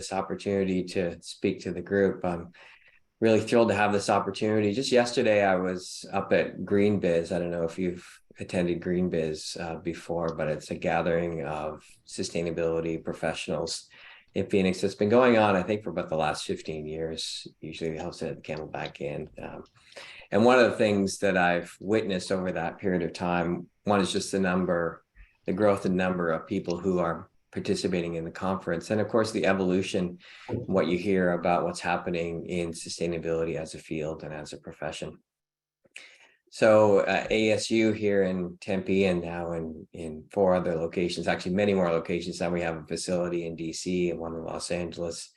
this opportunity to speak to the group. I'm really thrilled to have this opportunity. Just yesterday, I was up at Green Biz. I don't know if you've attended Green Biz before, but it's a gathering of sustainability professionals in Phoenix. It's been going on, I think, for about the last 15 years. Usually, they host it at the Camelback Inn. And one of the things that I've witnessed over that period of time, one is just the growth in number of people who are participating in the conference. And of course, the evolution, what you hear about what's happening in sustainability as a field and as a profession. So ASU here in Tempe and now in 4 other locations, actually many more locations. Now we have a facility in DC and one in Los Angeles.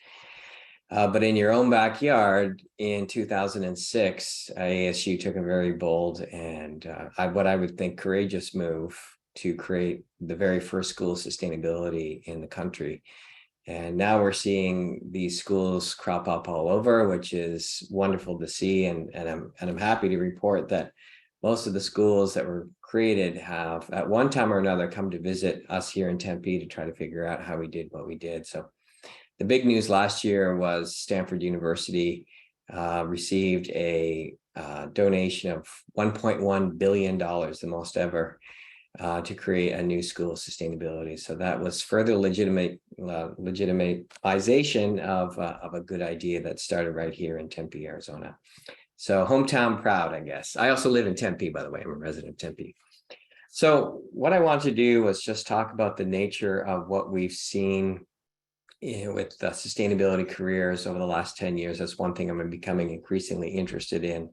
But in your own backyard in 2006, ASU took a very bold and what I would think courageous move to create the very first school of sustainability in the country. And now we're seeing these schools crop up all over, which is wonderful to see. And I'm happy to report that most of the schools that were created have at one time or another come to visit us here in Tempe to try to figure out how we did what we did. So the big news last year was Stanford University received a donation of $1.1 billion, the most ever, to create a new school of sustainability. So that was further legitimization of a good idea that started right here in Tempe, Arizona. So hometown proud, I guess. I also live in Tempe, by the way. I'm a resident of Tempe. So what I want to do was just talk about the nature of what we've seen with sustainability careers over the last 10 years. That's one thing I'm becoming increasingly interested in.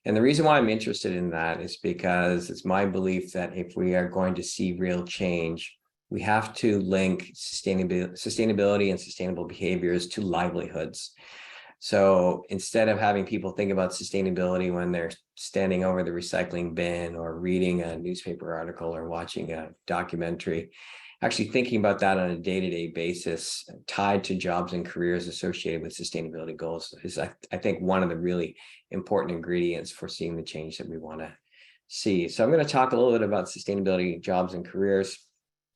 And the reason why I'm interested in that is because it's my belief that if we are going to see real change, we have to link sustainability and sustainable behaviors to livelihoods. So instead of having people think about sustainability when they're standing over the recycling bin or reading a newspaper article or watching a documentary, actually thinking about that on a day-to-day basis tied to jobs and careers associated with sustainability goals is, I think, one of the really important ingredients for seeing the change that we want to see. So I'm going to talk a little bit about sustainability, jobs, and careers.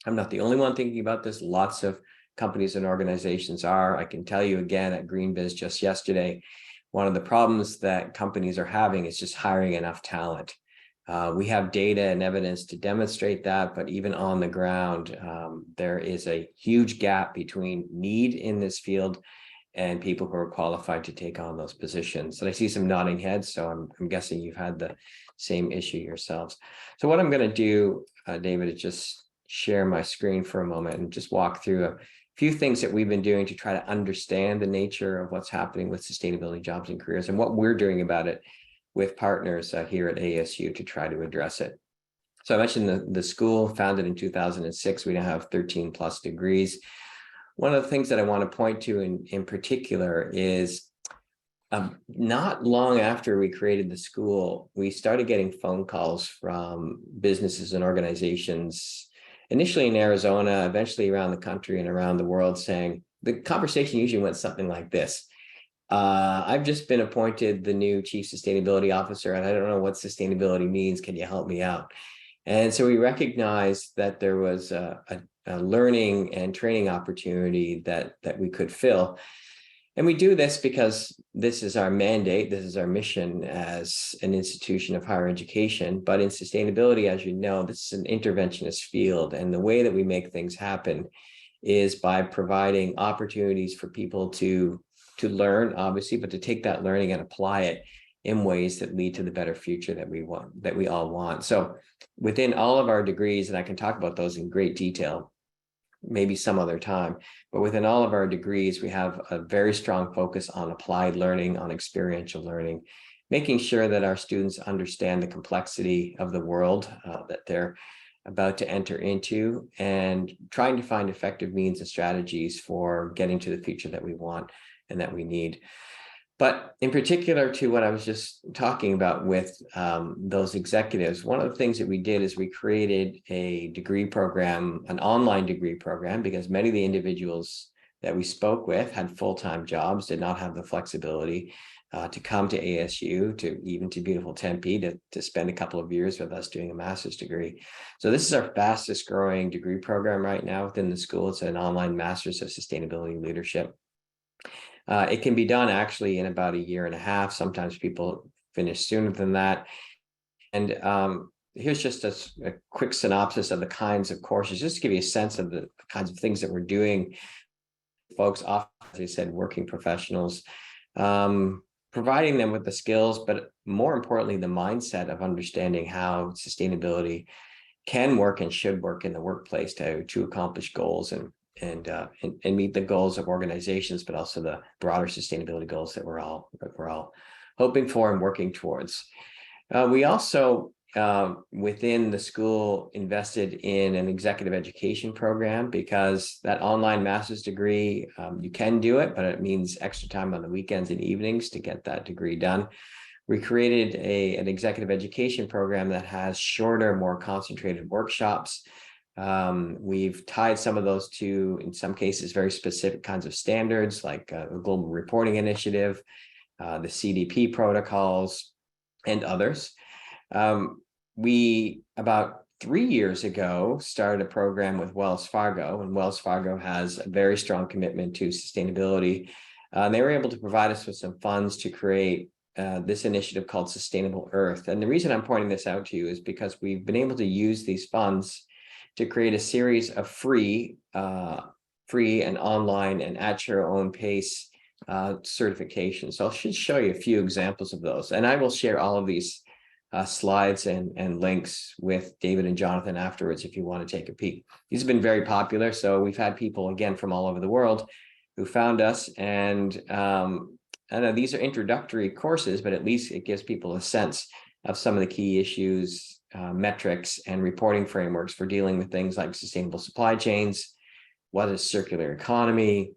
I'm not the only one thinking about this. Lots of companies and organizations are. I can tell you again at GreenBiz just yesterday, one of the problems that companies are having is just hiring enough talent. We have data and evidence to demonstrate that, but even on the ground, there is a huge gap between need in this field and people who are qualified to take on those positions. And I see some nodding heads, so I'm guessing you've had the same issue yourselves. So what I'm going to do, David, is just share my screen for a moment and just walk through a few things that we've been doing to try to understand the nature of what's happening with sustainability, jobs, and careers, and what we're doing about it with partners here at ASU to try to address it. So I mentioned the school, founded in 2006. We now have 13 plus degrees. One of the things that I want to point to in particular is not long after we created the school, we started getting phone calls from businesses and organizations, initially in Arizona, eventually around the country and around the world, saying the conversation usually went something like this. I've just been appointed the new chief sustainability officer, and I don't know what sustainability means. Can you help me out? And so we recognized that there was a learning and training opportunity that we could fill. And we do this because this is our mandate. This is our mission as an institution of higher education. But in sustainability, as you know, this is an interventionist field. And the way that we make things happen is by providing opportunities for people to learn, obviously, but to take that learning and apply it in ways that lead to the better future that we want, that we all want. So within all of our degrees, and I can talk about those in great detail, maybe some other time, but within all of our degrees, we have a very strong focus on applied learning, on experiential learning, making sure that our students understand the complexity of the world that they're about to enter into, and trying to find effective means and strategies for getting to the future that we want and that we need. But in particular to what I was just talking about with those executives, one of the things that we did is we created a degree program, an online degree program, because many of the individuals that we spoke with had full-time jobs, did not have the flexibility to come to ASU, to beautiful Tempe, to spend a couple of years with us doing a master's degree. So this is our fastest growing degree program right now within the school. It's an online master's of sustainability leadership. It can be done actually in about a year and a half. Sometimes people finish sooner than that. And here's just a quick synopsis of the kinds of courses, just to give you a sense of the kinds of things that we're doing. Folks, often, as I said, working professionals, providing them with the skills, but more importantly, the mindset of understanding how sustainability can work and should work in the workplace to accomplish goals and meet the goals of organizations, but also the broader sustainability goals that we're all hoping for and working towards. We also, within the school, invested in an executive education program, because that online master's degree, you can do it, but it means extra time on the weekends and evenings to get that degree done. We created an executive education program that has shorter, more concentrated workshops. We've tied some of those to, in some cases, very specific kinds of standards, like the Global Reporting Initiative, the CDP protocols, and others. We, about 3 years ago, started a program with Wells Fargo, and Wells Fargo has a very strong commitment to sustainability. They were able to provide us with some funds to create this initiative called Sustainable Earth. And the reason I'm pointing this out to you is because we've been able to use these funds to create a series of free and online and at your own pace certifications. So I should show you a few examples of those. And I will share all of these slides and links with David and Jonathan afterwards if you want to take a peek. These have been very popular. So we've had people, again, from all over the world who found us. And I know these are introductory courses, but at least it gives people a sense of some of the key issues, metrics, and reporting frameworks for dealing with things like sustainable supply chains, what is circular economy,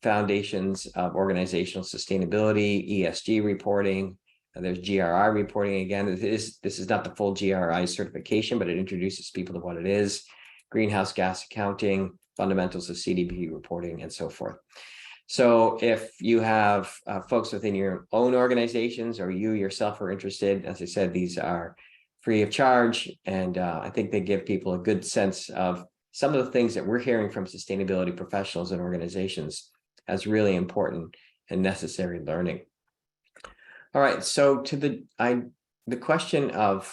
foundations of organizational sustainability, ESG reporting. There's GRI reporting. Again, this is not the full GRI certification, but it introduces people to what it is, greenhouse gas accounting, fundamentals of CDP reporting, and so forth. So if you have folks within your own organizations, or you yourself are interested, as I said, these are free of charge. And I think they give people a good sense of some of the things that we're hearing from sustainability professionals and organizations as really important and necessary learning. All right, so to the question of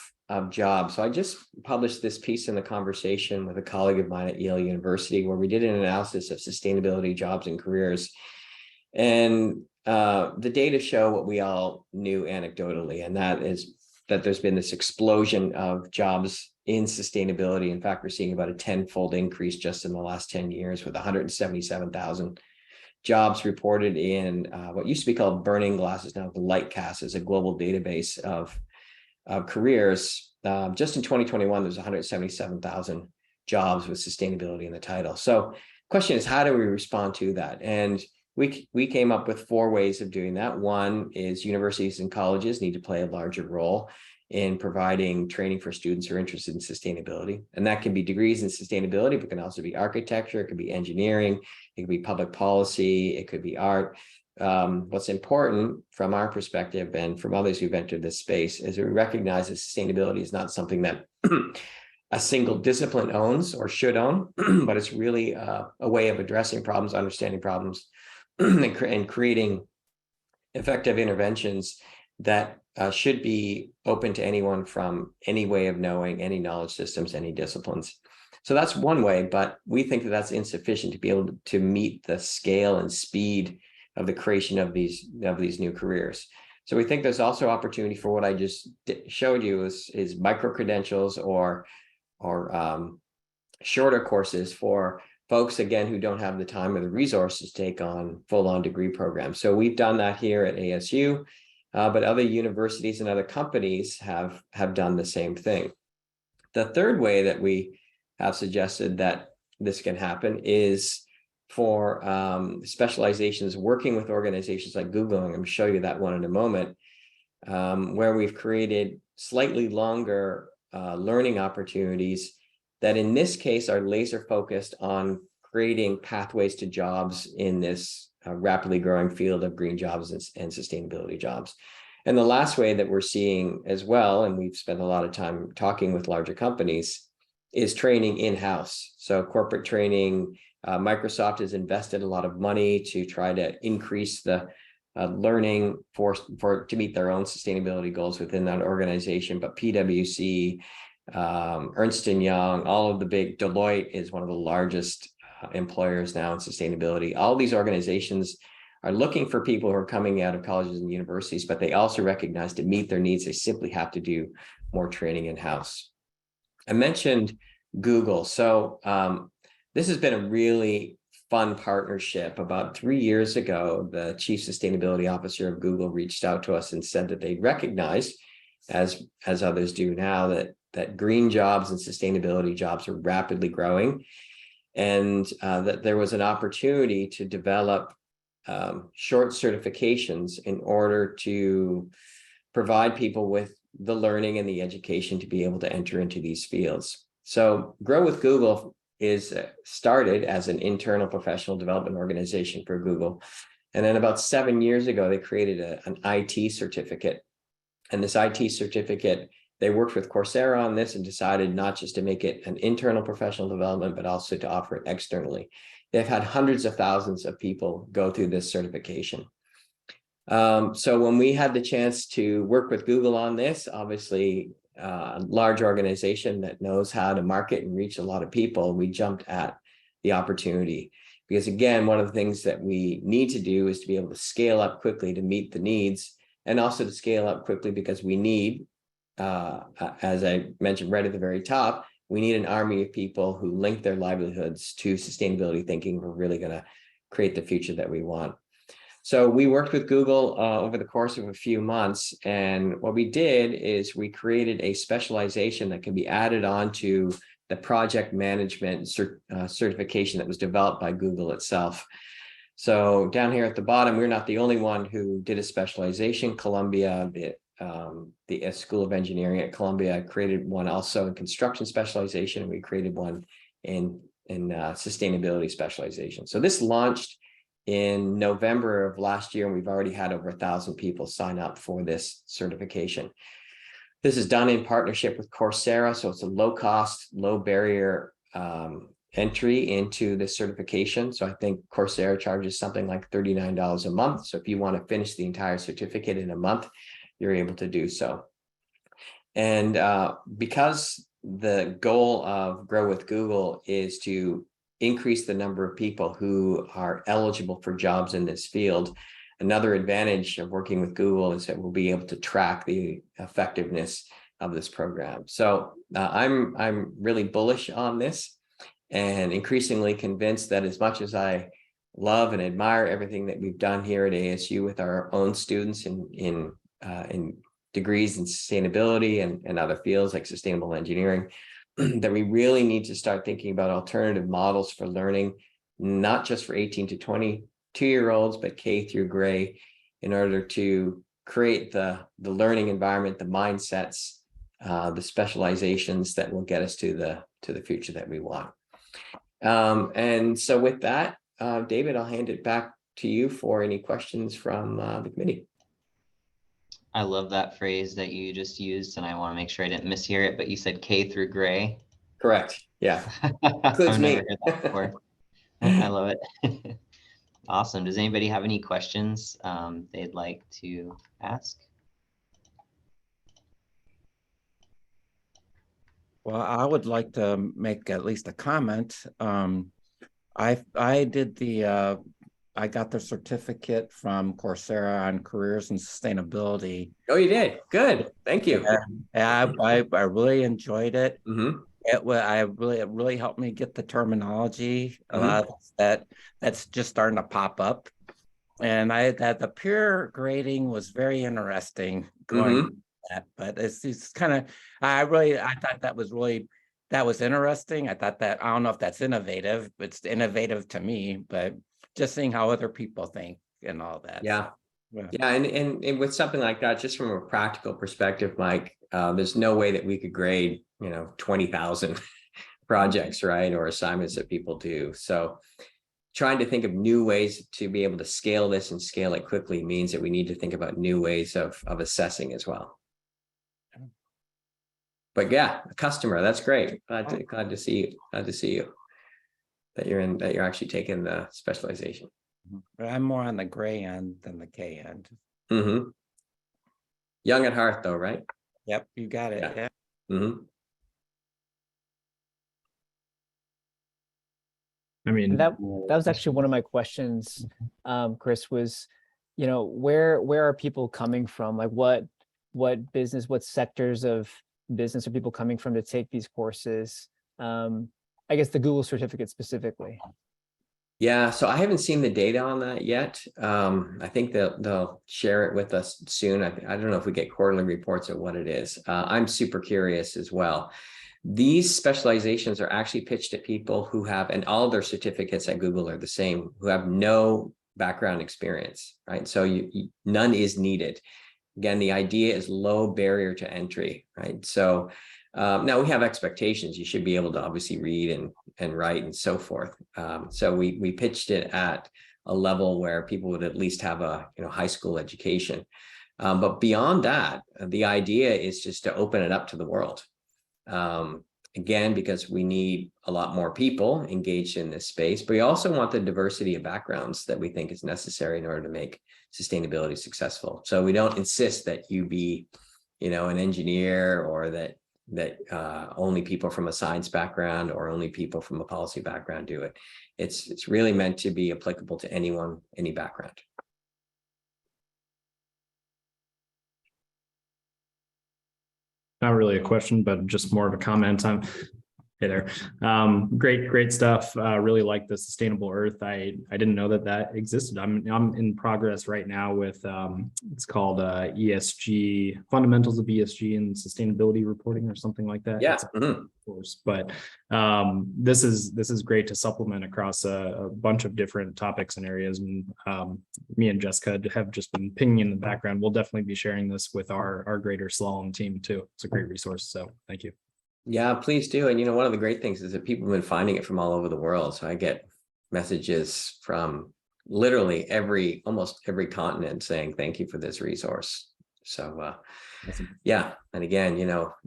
jobs. So I just published this piece in the conversation with a colleague of mine at Yale University, where we did an analysis of sustainability, jobs, and careers. And the data show what we all knew anecdotally, and that is that there's been this explosion of jobs in sustainability. In fact, we're seeing about a 10-fold increase just in the last 10 years, with 177,000 jobs reported in what used to be called Burning Glass, is now the Lightcast, is a global database of careers. Just in 2021, there's 177,000 jobs with sustainability in the title. So the question is, how do we respond to that? And we came up with 4 ways of doing that. One is universities and colleges need to play a larger role in providing training for students who are interested in sustainability. And that can be degrees in sustainability, but can also be architecture, it could be engineering, it could be public policy, it could be art. What's important from our perspective and from others who've entered this space is we recognize that sustainability is not something that a single discipline owns or should own, but it's really a way of addressing problems, understanding problems, and creating effective interventions that should be open to anyone from any way of knowing, any knowledge systems, any disciplines. So that's one way, but we think that that's insufficient to be able to meet the scale and speed of the creation of these new careers. So we think there's also opportunity for what I just showed you is micro credentials or shorter courses for folks, again, who don't have the time or the resources to take on full-on degree programs. So we've done that here at ASU, but other universities and other companies have done the same thing. The third way that we have suggested that this can happen is for specializations working with organizations like Google. I'm going to show you that one in a moment, where we've created slightly longer learning opportunities that in this case are laser focused on creating pathways to jobs in this rapidly growing field of green jobs and sustainability jobs. And the last way that we're seeing as well, and we've spent a lot of time talking with larger companies, is training in-house. So corporate training, Microsoft has invested a lot of money to try to increase the learning to meet their own sustainability goals within that organization. But PwC, Ernst & Young, all of the big, Deloitte is one of the largest employers now in sustainability. All these organizations are looking for people who are coming out of colleges and universities, but they also recognize to meet their needs, they simply have to do more training in-house. I mentioned Google. So this has been a really fun partnership. About 3 years ago, the chief sustainability officer of Google reached out to us and said that they recognized, as others do now, that green jobs and sustainability jobs are rapidly growing, and that there was an opportunity to develop short certifications in order to provide people with the learning and the education to be able to enter into these fields. So Grow with Google is started as an internal professional development organization for Google. And then about 7 years ago, they created an IT certificate. And this IT certificate, they worked with Coursera on this and decided not just to make it an internal professional development, but also to offer it externally. They've had hundreds of thousands of people go through this certification. So when we had the chance to work with Google on this, obviously a large organization that knows how to market and reach a lot of people, we jumped at the opportunity. Because again, one of the things that we need to do is to be able to scale up quickly to meet the needs, and also to scale up quickly because we need, as I mentioned right at the very top, we need an army of people who link their livelihoods to sustainability thinking. We're really going to create the future that we want. So we worked with Google over the course of a few months. And what we did is we created a specialization that can be added on to the project management certification that was developed by Google itself. So down here at the bottom, we're not the only one who did a specialization. Columbia, the School of Engineering at Columbia created one also in construction specialization, and we created one in sustainability specialization. So this launched in November of last year, and we've already had over 1,000 people sign up for this certification. This is done in partnership with Coursera, so it's a low-cost, low-barrier entry into this certification. So I think Coursera charges something like $39 a month. So if you want to finish the entire certificate in a month, you're able to do so. And because the goal of Grow with Google is to increase the number of people who are eligible for jobs in this field, another advantage of working with Google is that we'll be able to track the effectiveness of this program. So I'm really bullish on this, and increasingly convinced that as much as I love and admire everything that we've done here at ASU with our own students in degrees in sustainability and other fields like sustainable engineering, that we really need to start thinking about alternative models for learning, not just for 18 to 22-year-olds, but K through gray, in order to create the learning environment, the mindsets, the specializations that will get us to the future that we want. And so with that, David, I'll hand it back to you for any questions from the committee. I love that phrase that you just used, and I want to make sure I didn't mishear it, but you said K through gray. Correct. Yeah. I've never heard that before. I love it. Awesome. Does anybody have any questions they'd like to ask? Well, I would like to make at least a comment. I got the certificate from Coursera on careers and sustainability. Oh, you did? Good. Thank you. And I really enjoyed it. Mm-hmm. It really helped me get the terminology. A lot of that's just starting to pop up. And the peer grading was very interesting going that, but it's kind of, I thought that was interesting. I thought that, I don't know if that's innovative, but it's innovative to me, but just seeing how other people think and all that. Yeah. And with something like that, just from a practical perspective, Mike, there's no way that we could grade, 20,000 projects, right? Or assignments that people do. So trying to think of new ways to be able to scale this and scale it quickly means that we need to think about new ways of assessing as well. But yeah, a customer, that's great. Glad to see you. that you're actually taking the specialization. But I'm more on the gray end than the K end. Mm-hmm. Young at heart, though, right? Yep, you got it. Yeah. Yeah. Mm-hmm. I mean, That was actually one of my questions, Chris, was, where are people coming from? Like what business, what sectors of business are people coming from to take these courses? I guess the Google certificate specifically. Yeah, so I haven't seen the data on that yet. I think they'll share it with us soon. I don't know if we get quarterly reports of what it is. I'm super curious as well. These specializations are actually pitched at people who have, and all their certificates at Google are the same, who have no background experience, right? So none is needed. Again, the idea is low barrier to entry, right? So now we have expectations. You should be able to obviously read and write and so forth. So we pitched it at a level where people would at least have a high school education. But beyond that, the idea is just to open it up to the world. Again, because we need a lot more people engaged in this space, but we also want the diversity of backgrounds that we think is necessary in order to make sustainability successful. So we don't insist that you be, an engineer, or that only people from a science background or only people from a policy background do it. It's really meant to be applicable to anyone, any background. not really a question, but just more of a comment. Hey there. Great stuff. Really like the sustainable earth. I didn't know that existed. I'm in progress right now with it's called ESG, fundamentals of ESG and sustainability reporting or something like that. Yeah. Course, but this is great to supplement across a bunch of different topics and areas. And me and Jessica have just been pinging in the background. We'll definitely be sharing this with our greater slalom team too. It's a great resource. So thank you. Yeah, please do. And one of the great things is that people have been finding it from all over the world. So I get messages from literally almost every continent saying, thank you for this resource. So yeah. And again,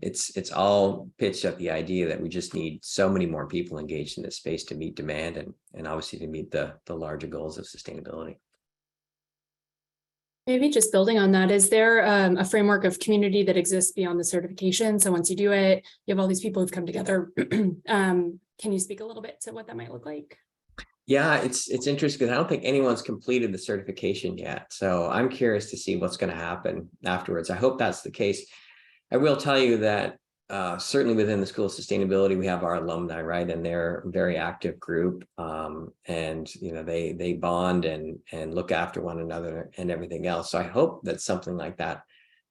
it's all pitched at the idea that we just need so many more people engaged in this space to meet demand and obviously to meet the larger goals of sustainability. Maybe just building on that, is there a framework of community that exists beyond the certification? So once you do it, you have all these people who've come together. Can you speak a little bit to what that might look like? Yeah, it's interesting because I don't think anyone's completed the certification yet. So I'm curious to see what's going to happen afterwards. I hope that's the case. I will tell you that certainly within the School of Sustainability, we have our alumni, right? And they're a very active group. And they bond and look after one another and everything else. So I hope that something like that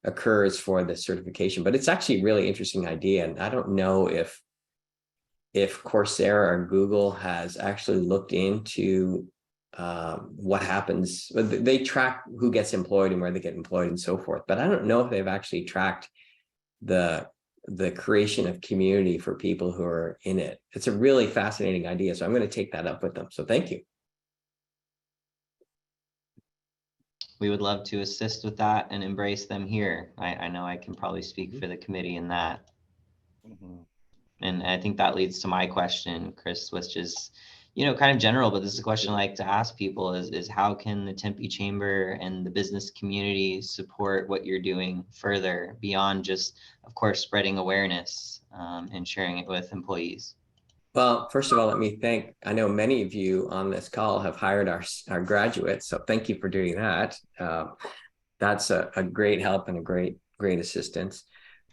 occurs for the certification. But it's actually a really interesting idea. And I don't know if Coursera or Google has actually looked into what happens. They track who gets employed and where they get employed and so forth. But I don't know if they've actually tracked the creation of community for people who are in it. It's a really fascinating idea. So I'm going to take that up with them. So thank you. We would love to assist with that and embrace them here. I know I can probably speak for the committee in that. And I think that leads to my question, Chris, which is, kind of general, but this is a question I like to ask people is how can the Tempe Chamber and the business community support what you're doing further beyond just, of course, spreading awareness and sharing it with employees? Well, first of all, let me thank, I know many of you on this call have hired our graduates. So thank you for doing that. That's a great help and a great assistance.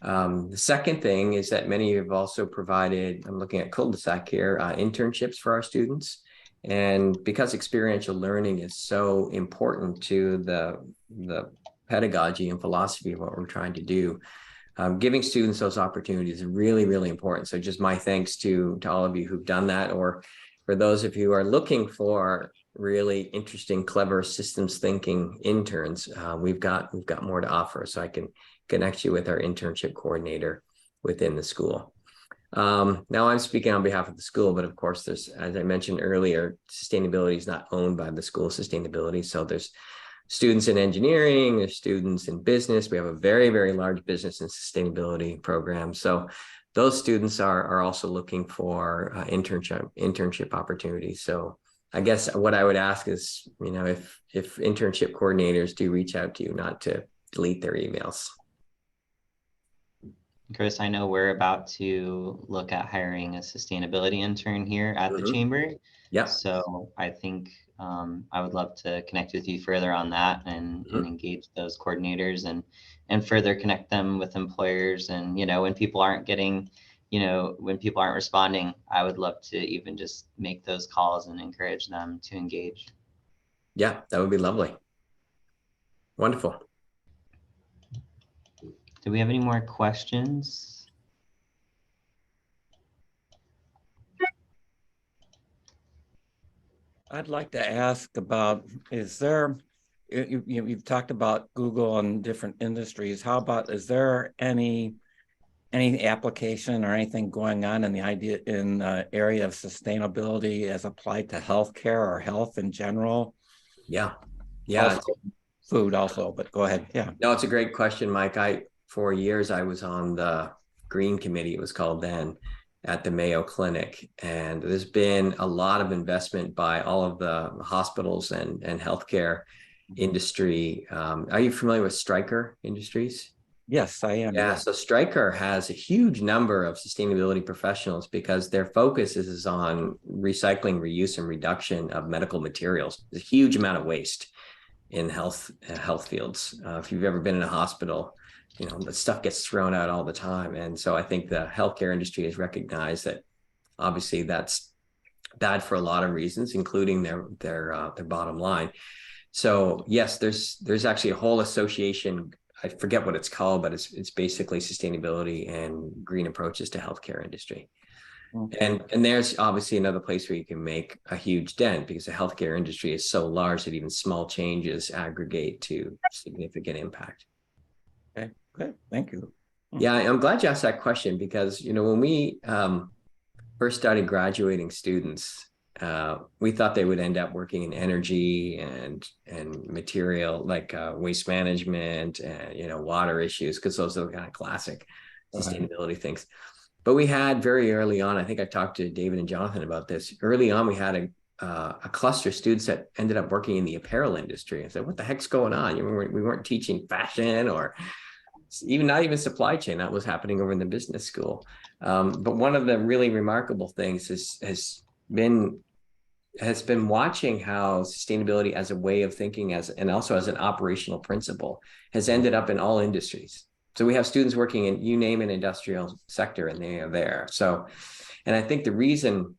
The second thing is that many of you have also provided, I'm looking at cul-de-sac here, internships for our students. And because experiential learning is so important to the pedagogy and philosophy of what we're trying to do, giving students those opportunities is really, really important. So just my thanks to all of you who've done that, or for those of you who are looking for really interesting, clever systems thinking interns, we've got more to offer. So I can connect you with our internship coordinator within the school. Now I'm speaking on behalf of the school, but of course there's, as I mentioned earlier, sustainability is not owned by the School of Sustainability. So there's students in engineering, there's students in business. We have a very, very large business and sustainability program. So those students are also looking for internship opportunities. So I guess what I would ask is, if internship coordinators do reach out to you, not to delete their emails. Chris, I know we're about to look at hiring a sustainability intern here at the chamber. Yeah. So I think I would love to connect with you further on that and engage those coordinators and further connect them with employers. And, when people aren't getting, when people aren't responding, I would love to even just make those calls and encourage them to engage. Yeah, that would be lovely. Wonderful. Do we have any more questions? I'd like to ask about, is there, you've talked about Google and different industries. How about, is there any application or anything going on in the area of sustainability as applied to healthcare or health in general? Yeah. Also, food also, but go ahead. Yeah. No, it's a great question, Mike. For years, I was on the Green Committee, it was called then, at the Mayo Clinic. And there's been a lot of investment by all of the hospitals and healthcare industry. Are you familiar with Stryker Industries? Yes, I am. Yeah, so Stryker has a huge number of sustainability professionals because their focus is on recycling, reuse, and reduction of medical materials. There's a huge amount of waste in health fields. If you've ever been in a hospital, the stuff gets thrown out all the time. And so I think the healthcare industry has recognized that obviously that's bad for a lot of reasons, including their bottom line. So yes, there's actually a whole association. I forget what it's called, but it's basically sustainability and green approaches to healthcare industry. Okay. And there's obviously another place where you can make a huge dent because the healthcare industry is so large that even small changes aggregate to significant impact. Okay, good. Thank you. Yeah, I'm glad you asked that question because, when we first started graduating students, we thought they would end up working in energy and material like waste management and, water issues, because those are the kind of classic sustainability things. But we had very early on, I think I talked to David and Jonathan about this. Early on, we had a cluster of students that ended up working in the apparel industry. I said, what the heck's going on? We weren't teaching fashion or not even supply chain. That was happening over in the business school. But one of the really remarkable things has been watching how sustainability as a way of thinking and also as an operational principle has ended up in all industries. So we have students working in, you name an industrial sector, and they are there. So, and I think the reason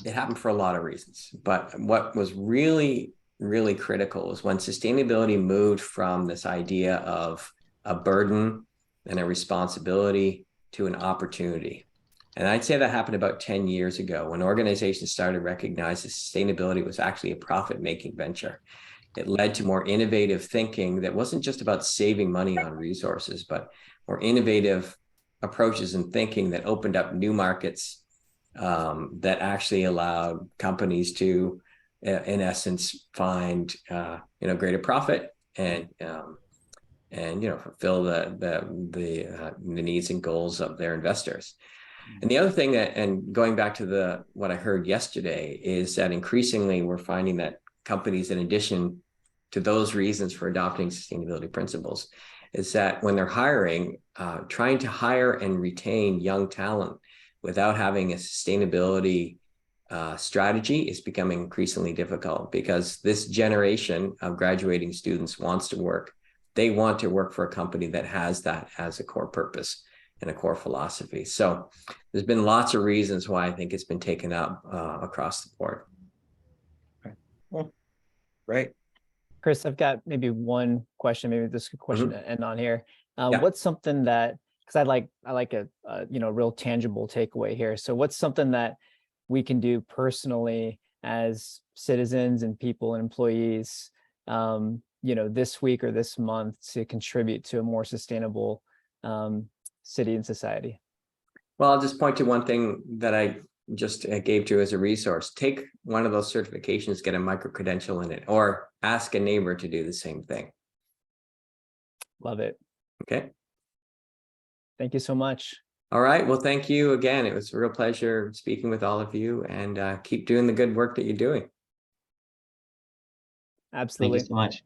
it happened for a lot of reasons, but what was really, really critical was when sustainability moved from this idea of a burden and a responsibility to an opportunity. And I'd say that happened about 10 years ago when organizations started to recognize that sustainability was actually a profit-making venture. It led to more innovative thinking that wasn't just about saving money on resources, but more innovative approaches and thinking that opened up new markets that actually allowed companies to, in essence, find greater profit and fulfill the needs and goals of their investors. And the other thing and going back to what I heard yesterday, is that increasingly we're finding that companies, in addition to those reasons for adopting sustainability principles, is that when they're hiring, trying to hire and retain young talent without having a sustainability strategy is becoming increasingly difficult, because this generation of graduating students wants to work. They want to work for a company that has that as a core purpose and a core philosophy. So there's been lots of reasons why I think it's been taken up across the board. Okay. Well, great. Chris, I've got maybe one question, maybe this question to end on here. Yeah. What's something that, because I like a real tangible takeaway here. So what's something that we can do personally as citizens and people and employees, this week or this month to contribute to a more sustainable city and society? Well, I'll just point to one thing that I just gave to as a resource. Take one of those certifications, get a micro-credential in it, or ask a neighbor to do the same thing. Love it. Okay. Thank you so much. All right. Well, thank you again. It was a real pleasure speaking with all of you, and keep doing the good work that you're doing. Thank you Absolutely. so much.